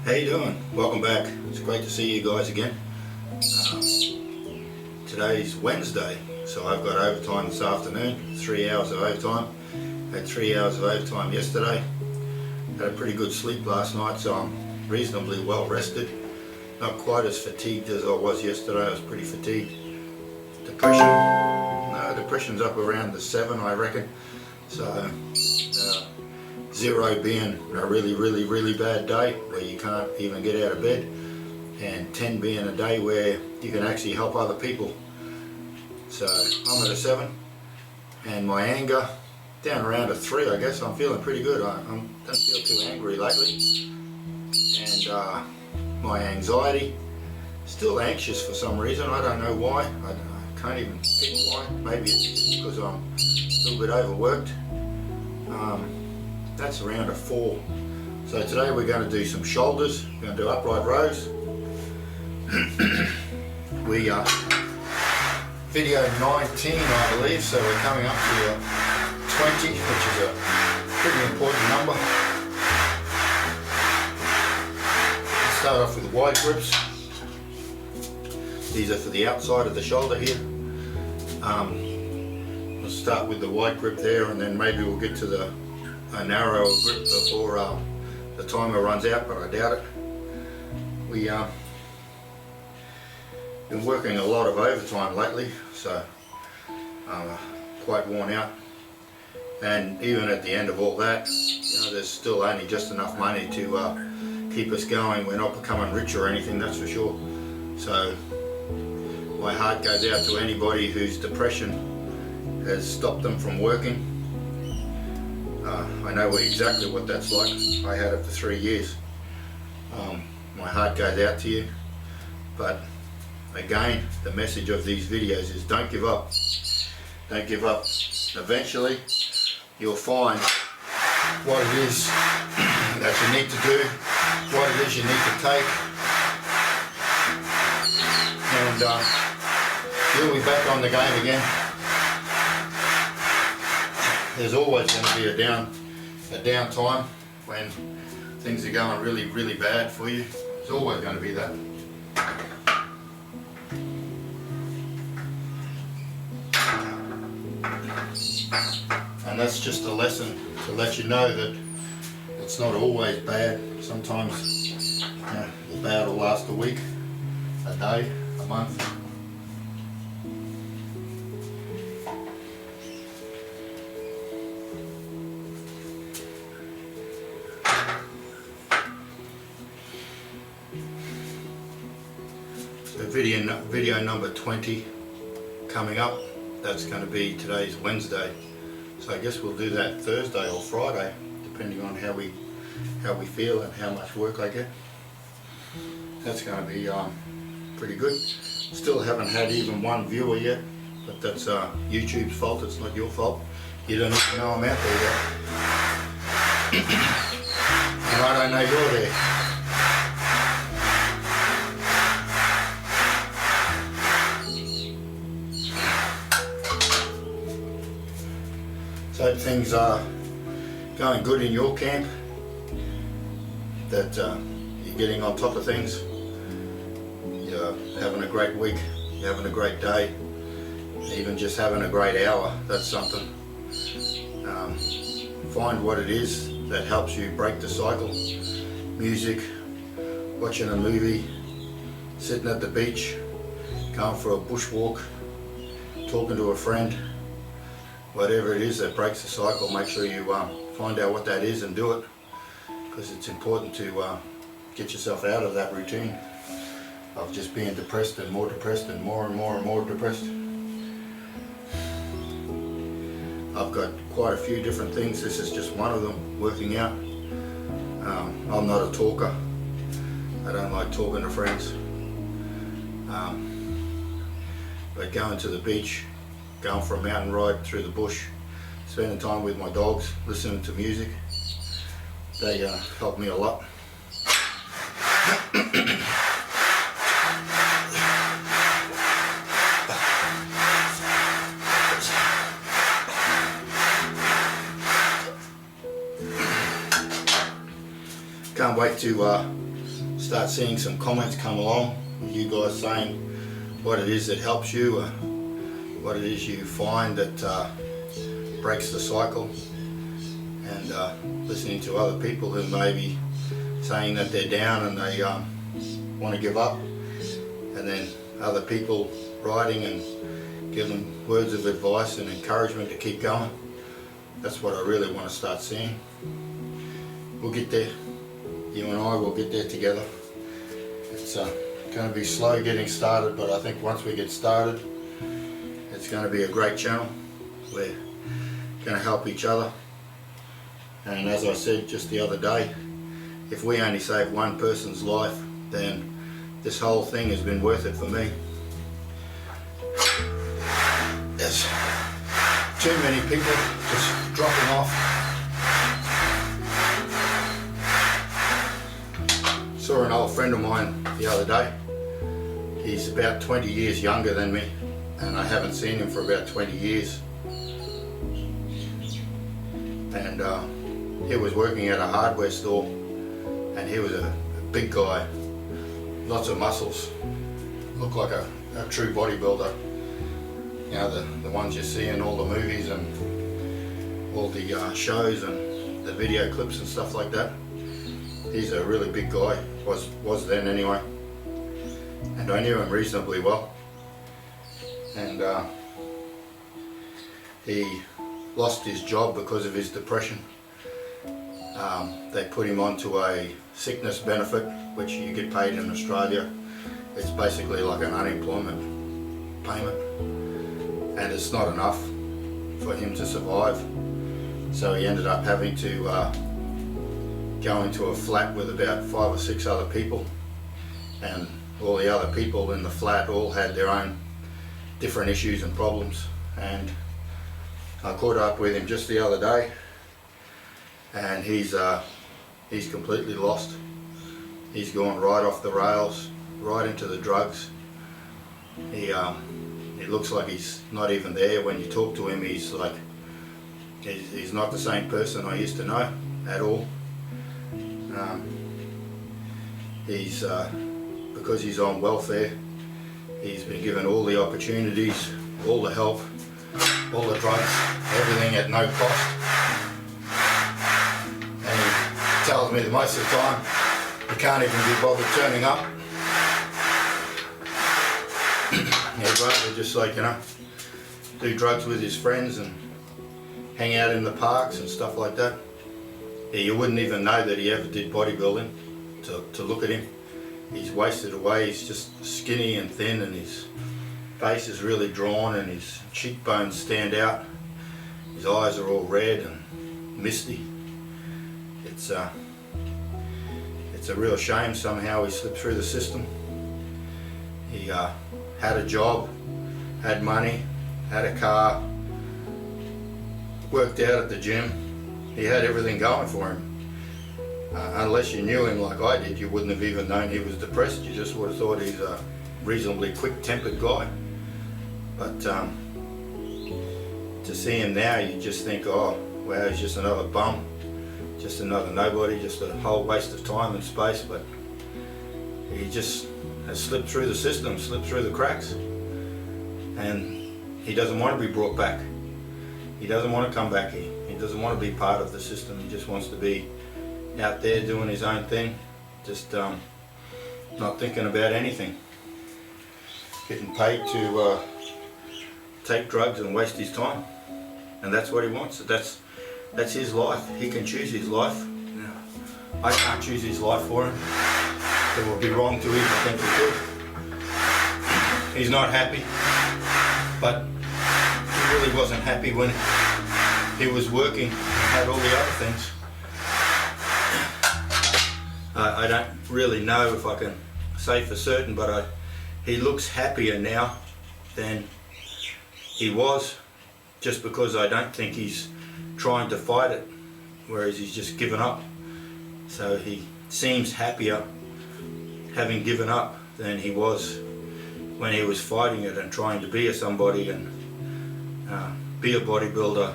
How you doing? Welcome back. It's great to see you guys again. Today's Wednesday, so I've got overtime this afternoon, 3 hours of overtime. Had 3 hours of overtime yesterday. Had a pretty good sleep last night, so I'm reasonably well rested. Not quite as fatigued as I was yesterday. I was pretty fatigued. Depression's up around the 7, I reckon. So 0 being a really bad day where you can't even get out of bed, and 10 being a day where you can actually help other people. So I'm at a 7, and my anger down around a 3, I guess. I'm feeling pretty good. I don't feel too angry lately. And my anxiety, still anxious for some reason. I don't know why. I can't even pick why. Maybe it's because I'm a little bit overworked. That's around a 4. So today we're going to do some shoulders. We're going to do upright rows. We are video 19, I believe, so we're coming up to 20, which is a pretty important number. Let's start off with wide grips. These are for the outside of the shoulder here. We'll start with the wide grip there, and then maybe we'll get to the narrower grip before the timer runs out, but I doubt it. We been working a lot of overtime lately, so I'm quite worn out. And even at the end of all that, there's still only just enough money to keep us going. We're not becoming rich or anything, that's for sure. So my heart goes out to anybody whose depression has stopped them from working. I know exactly what that's like. I had it for 3 years. My heart goes out to you. But again, the message of these videos is don't give up. Don't give up. Eventually, you'll find what it is that you need to do, what it is you need to take, and you'll be back on the game again. There's always going to be a down time when things are going really bad for you. There's always going to be that. And that's just a lesson to let you know that it's not always bad. Sometimes the bad will last a week, a day, a month. So video number 20 coming up. That's going to be today's Wednesday. So I guess we'll do that Thursday or Friday, depending on how we feel and how much work I get. That's going to be pretty good. Still haven't had even one viewer yet, but that's YouTube's fault. It's not your fault. You don't even know I'm out there yet. And I don't know you're there. So things are going good in your camp, that you're getting on top of things, you're having a great week, you're having a great day, even just having a great hour, that's something. Find what it is that helps you break the cycle. Music, watching a movie, sitting at the beach, going for a bushwalk, talking to a friend. Whatever it is that breaks the cycle, make sure you find out what that is and do it, because it's important to get yourself out of that routine of just being depressed and more depressed and more depressed. I've got quite a few different things. This is just one of them, working out. I'm not a talker. I don't like talking to friends. But going to the beach, going for a mountain ride through the bush, spending time with my dogs, listening to music, they help me a lot. can't wait to start seeing some comments come along, you guys saying what it is that helps you, or what it is you find that breaks the cycle, and listening to other people who may be saying that they're down and they want to give up, and then other people writing and giving words of advice and encouragement to keep going. That's what I really want to start seeing. We'll get there. You and I will get there together. It's going to be slow getting started, but I think once we get started, it's going to be a great channel. We're going to help each other. And as I said just the other day, if we only save one person's life, then this whole thing has been worth it for me. There's too many people just dropping off. Saw an old friend of mine the other day. He's about 20 years younger than me, and I haven't seen him for about 20 years. And he was working at a hardware store, and he was a big guy, lots of muscles, looked like a true bodybuilder. You know, the ones you see in all the movies and all the shows and the video clips and stuff like that. He's a really big guy, was then anyway, and I knew him reasonably well. And he lost his job because of his depression. They put him onto a sickness benefit, which you get paid in Australia. It's basically like an unemployment payment, and it's not enough for him to survive. So he ended up having to go into a flat with about 5 or 6 other people, and all the other people in the flat all had their own different issues and problems. And I caught up with him just the other day, and he's completely lost. He's gone right off the rails, right into the drugs. It looks like he's not even there. When you talk to him, he's like, he's not the same person I used to know at all. Because he's on welfare, he's been given all the opportunities, all the help, all the drugs, everything at no cost. And he tells me that most of the time he can't even be bothered turning up. He'd rather just, like, you know, do drugs with his friends and hang out in the parks and stuff like that. Yeah, you wouldn't even know that he ever did bodybuilding to look at him. He's wasted away. He's just skinny and thin, and his face is really drawn, and his cheekbones stand out. His eyes are all red and misty. It's a real shame. Somehow he slipped through the system. He had a job, had money, had a car, worked out at the gym. He had everything going for him. Unless you knew him like I did, you wouldn't have even known he was depressed. You just would have thought he's a reasonably quick-tempered guy. But to see him now, you just think, oh, wow, he's just another bum, just another nobody, just a whole waste of time and space. But he just has slipped through the system, slipped through the cracks, and he doesn't want to be brought back. He doesn't want to come back here. He doesn't want to be part of the system. He just wants to be out there doing his own thing, just not thinking about anything, getting paid to take drugs and waste his time. And that's what he wants. That's his life. He can choose his life. I can't choose his life for him. It would be wrong to even think he could. He's not happy, but he really wasn't happy when he was working and had all the other things. I don't really know if I can say for certain, but he looks happier now than he was, just because I don't think he's trying to fight it, whereas he's just given up. So he seems happier having given up than he was when he was fighting it and trying to be a somebody and be a bodybuilder,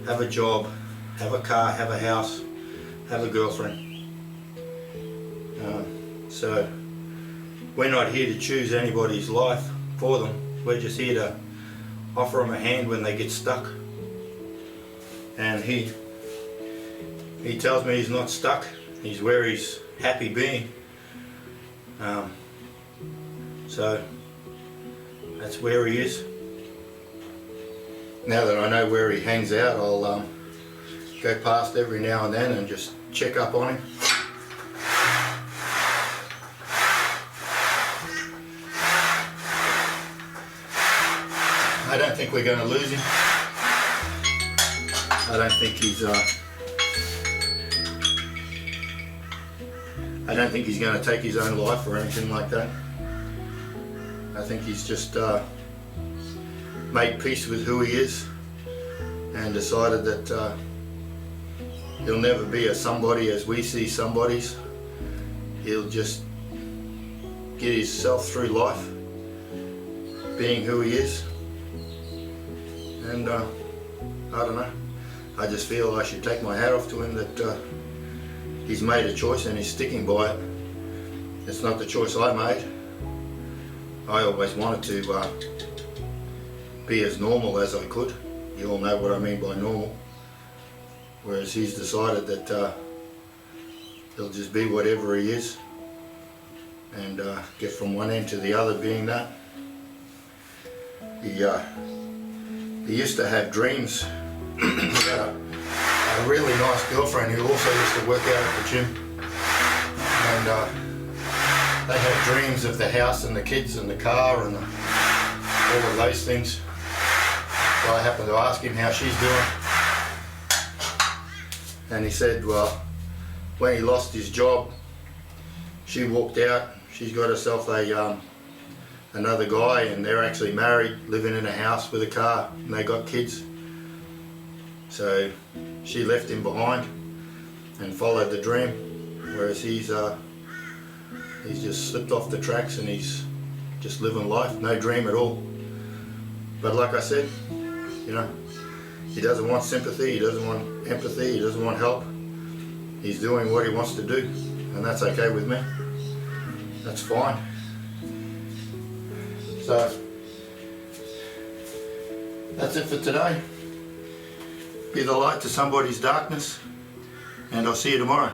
have a job, have a car, have a house, have a girlfriend. So we're not here to choose anybody's life for them. We're just here to offer them a hand when they get stuck. And he tells me he's not stuck. He's where he's happy being. So that's where he is. Now that I know where he hangs out, I'll go past every now and then and just check up on him. I don't think we're going to lose him. I don't think he's going to take his own life or anything like that. I think he's just made peace with who he is and decided that he'll never be a somebody as we see somebodies. He'll just get himself through life being who he is. And I don't know, I just feel I should take my hat off to him that he's made a choice and he's sticking by it. It's not the choice I made. I always wanted to be as normal as I could. You all know what I mean by normal. Whereas he's decided that he'll just be whatever he is and get from one end to the other being that. He used to have dreams about a really nice girlfriend who also used to work out at the gym. And they had dreams of the house and the kids and the car and all of those things. So I happened to ask him how she's doing. And he said, well, when he lost his job, she walked out. She's got herself another guy, and they're actually married, living in a house with a car, and they got kids. So she left him behind and followed the dream, whereas he's just slipped off the tracks and he's just living life, no dream at all. But like I said, you know, he doesn't want sympathy, he doesn't want empathy, he doesn't want help. He's doing what he wants to do, and that's okay with me. That's fine. So that's it for today. Be the light to somebody's darkness, and I'll see you tomorrow.